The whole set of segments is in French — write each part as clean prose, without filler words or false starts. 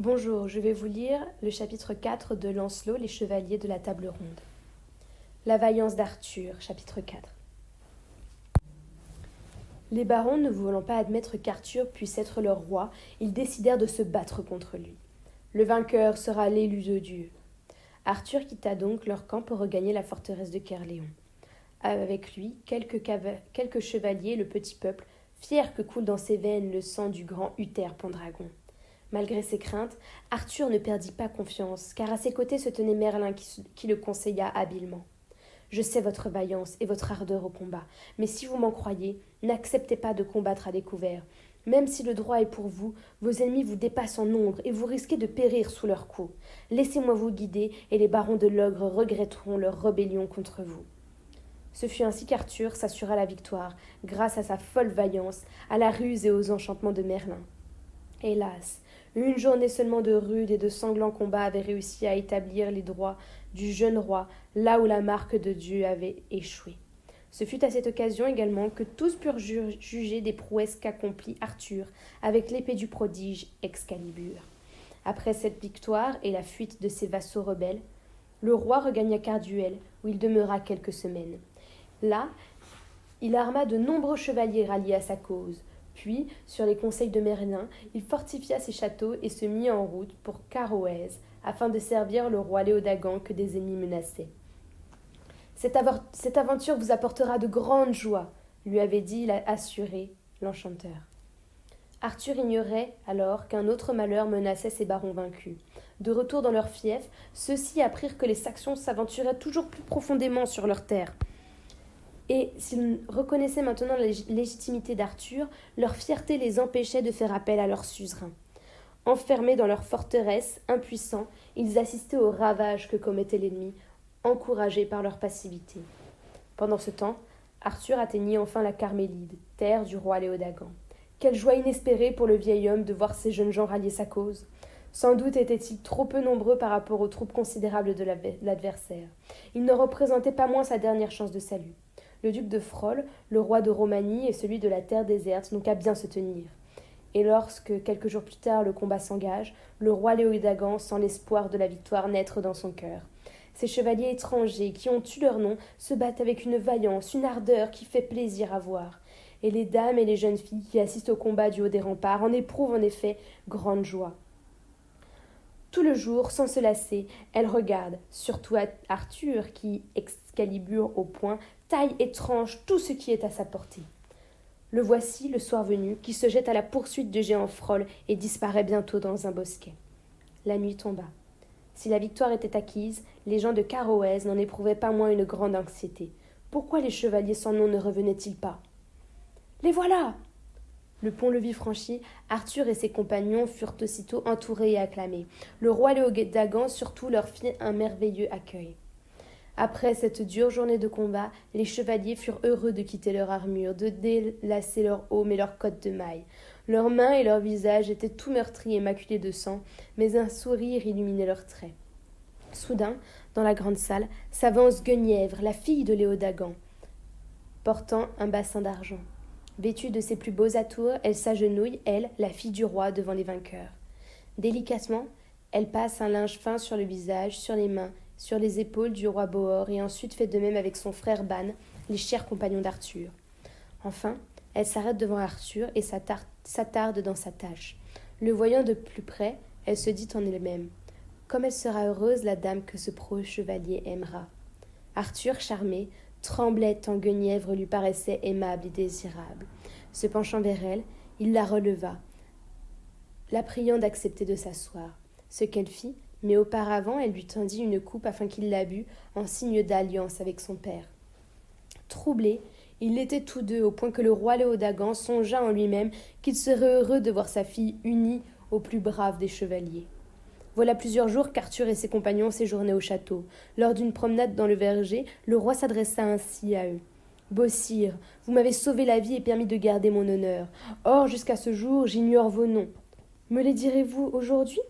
Bonjour, je vais vous lire le chapitre 4 de Lancelot, les chevaliers de la table ronde. La vaillance d'Arthur, chapitre 4. Les barons, ne voulant pas admettre qu'Arthur puisse être leur roi, ils décidèrent de se battre contre lui. Le vainqueur sera l'élu de Dieu. Arthur quitta donc leur camp pour regagner la forteresse de Caerléon. Avec lui, quelques chevaliers et le petit peuple, fiers que coule dans ses veines le sang du grand Uther Pendragon. Malgré ses craintes, Arthur ne perdit pas confiance, car à ses côtés se tenait Merlin qui le conseilla habilement. Je sais votre vaillance et votre ardeur au combat, mais si vous m'en croyez, n'acceptez pas de combattre à découvert. Même si le droit est pour vous, vos ennemis vous dépassent en nombre et vous risquez de périr sous leurs coups. Laissez-moi vous guider et les barons de l'ogre regretteront leur rébellion contre vous. Ce fut ainsi qu'Arthur s'assura la victoire, grâce à sa folle vaillance, à la ruse et aux enchantements de Merlin. Hélas, une journée seulement de rudes et de sanglants combats avait réussi à établir les droits du jeune roi là où la marque de Dieu avait échoué. Ce fut à cette occasion également que tous purent juger des prouesses qu'accomplit Arthur avec l'épée du prodige Excalibur. Après cette victoire et la fuite de ses vassaux rebelles, le roi regagna Carduel, où il demeura quelques semaines. Là, il arma de nombreux chevaliers ralliés à sa cause. Puis, sur les conseils de Merlin, il fortifia ses châteaux et se mit en route pour Caroèse, afin de servir le roi Léodagan que des ennemis menaçaient. Cette aventure vous apportera de grandes joies, lui avait dit assuré l'enchanteur. Arthur ignorait alors qu'un autre malheur menaçait ses barons vaincus. De retour dans leur fief, ceux-ci apprirent que les Saxons s'aventuraient toujours plus profondément sur leurs terres. Et s'ils reconnaissaient maintenant la légitimité d'Arthur, leur fierté les empêchait de faire appel à leur suzerain. Enfermés dans leur forteresse, impuissants, ils assistaient aux ravages que commettait l'ennemi, encouragés par leur passivité. Pendant ce temps, Arthur atteignit enfin la Carmélide, terre du roi Léodagan. Quelle joie inespérée pour le vieil homme de voir ces jeunes gens rallier sa cause. Sans doute étaient-ils trop peu nombreux par rapport aux troupes considérables de l'adversaire. Ils ne représentaient pas moins sa dernière chance de salut. Le duc de Frol, le roi de Romanie et celui de la terre déserte n'ont qu'à bien se tenir. Et lorsque, quelques jours plus tard, le combat s'engage, le roi Léodagan sent l'espoir de la victoire naître dans son cœur. Ces chevaliers étrangers qui ont eu leur nom se battent avec une vaillance, une ardeur qui fait plaisir à voir. Et les dames et les jeunes filles qui assistent au combat du haut des remparts en éprouvent en effet grande joie. Tout le jour, sans se lasser, elles regardent, surtout Arthur qui, Excalibur au poing, taille et tranche tout ce qui est à sa portée. Le voici, le soir venu, qui se jette à la poursuite du géant Frol et disparaît bientôt dans un bosquet. La nuit tomba. Si la victoire était acquise, les gens de Caroèse n'en éprouvaient pas moins une grande anxiété. Pourquoi les chevaliers sans nom ne revenaient-ils pas ? Les voilà ! Le pont-levis franchi, Arthur et ses compagnons furent aussitôt entourés et acclamés. Le roi Léodagan surtout leur fit un merveilleux accueil. Après cette dure journée de combat, les chevaliers furent heureux de quitter leur armure, de délacer leurs aumes et leurs cottes de mailles. Leurs mains et leurs visages étaient tout meurtris et maculés de sang, mais un sourire illuminait leurs traits. Soudain, dans la grande salle, s'avance Guenièvre, la fille de Léodagan, portant un bassin d'argent. Vêtue de ses plus beaux atours, elle s'agenouille, elle, la fille du roi, devant les vainqueurs. Délicatement, elle passe un linge fin sur le visage, sur les mains, sur les épaules du roi Bohor, et ensuite fait de même avec son frère Ban, les chers compagnons d'Arthur. Enfin, elle s'arrête devant Arthur et s'attarde dans sa tâche. Le voyant de plus près, elle se dit en elle-même « Comme elle sera heureuse, la dame que ce preux chevalier aimera. » Arthur, charmé, tremblait tant Guenièvre lui paraissait aimable et désirable. Se penchant vers elle, il la releva, la priant d'accepter de s'asseoir. Ce qu'elle fit, mais auparavant elle lui tendit une coupe afin qu'il la bût en signe d'alliance avec son père. Troublés, ils l'étaient tous deux au point que le roi Léodagan songea en lui-même qu'il serait heureux de voir sa fille unie au plus brave des chevaliers. Voilà plusieurs jours qu'Arthur et ses compagnons séjournaient au château. Lors d'une promenade dans le verger, le roi s'adressa ainsi à eux. « Beau sire, vous m'avez sauvé la vie et permis de garder mon honneur. Or, jusqu'à ce jour, j'ignore vos noms. Me les direz-vous aujourd'hui ?»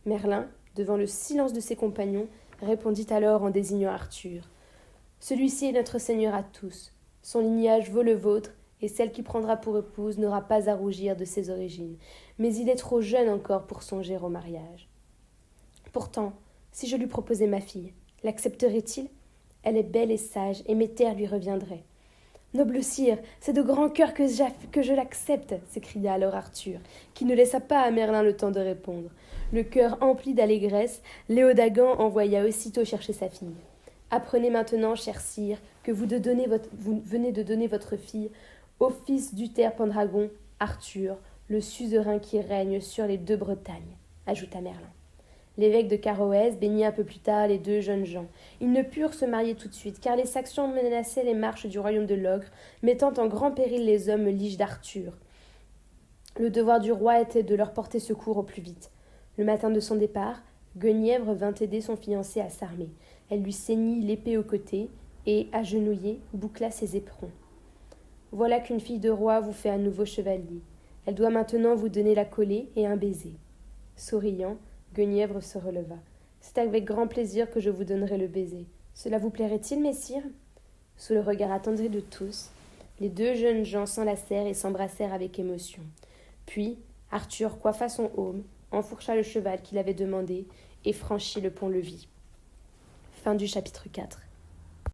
Merlin, devant le silence de ses compagnons, répondit alors en désignant Arthur. « Celui-ci est notre seigneur à tous. Son lignage vaut le vôtre, et celle qu'il prendra pour épouse n'aura pas à rougir de ses origines, mais il est trop jeune encore pour songer au mariage. Pourtant, si je lui proposais ma fille, l'accepterait-il? Elle est belle et sage, et mes terres lui reviendraient. Noble sire, c'est de grand cœur que je l'accepte, s'écria alors Arthur, qui ne laissa pas à Merlin le temps de répondre. Le cœur empli d'allégresse, Léodagan envoya aussitôt chercher sa fille. Apprenez maintenant, cher sire, que vous venez de donner votre fille au fils d'Uther Pendragon, Arthur, le suzerain qui règne sur les 2 Bretagnes, ajouta Merlin. L'évêque de Caroès bénit un peu plus tard les 2 jeunes gens. Ils ne purent se marier tout de suite, car les Saxons menaçaient les marches du royaume de l'Ogre, mettant en grand péril les hommes liges d'Arthur. Le devoir du roi était de leur porter secours au plus vite. Le matin de son départ, Guenièvre vint aider son fiancé à s'armer. Elle lui ceignit l'épée au côté et, agenouillée, boucla ses éperons. Voilà qu'une fille de roi vous fait un nouveau chevalier. Elle doit maintenant vous donner la collée et un baiser. Souriant, Guenièvre se releva. C'est avec grand plaisir que je vous donnerai le baiser. Cela vous plairait-il, messire? Sous le regard attendri de tous, les 2 jeunes gens s'enlacèrent et s'embrassèrent avec émotion. Puis, Arthur coiffa son aume, enfourcha le cheval qu'il avait demandé et franchit le pont-levis. Fin du chapitre 4.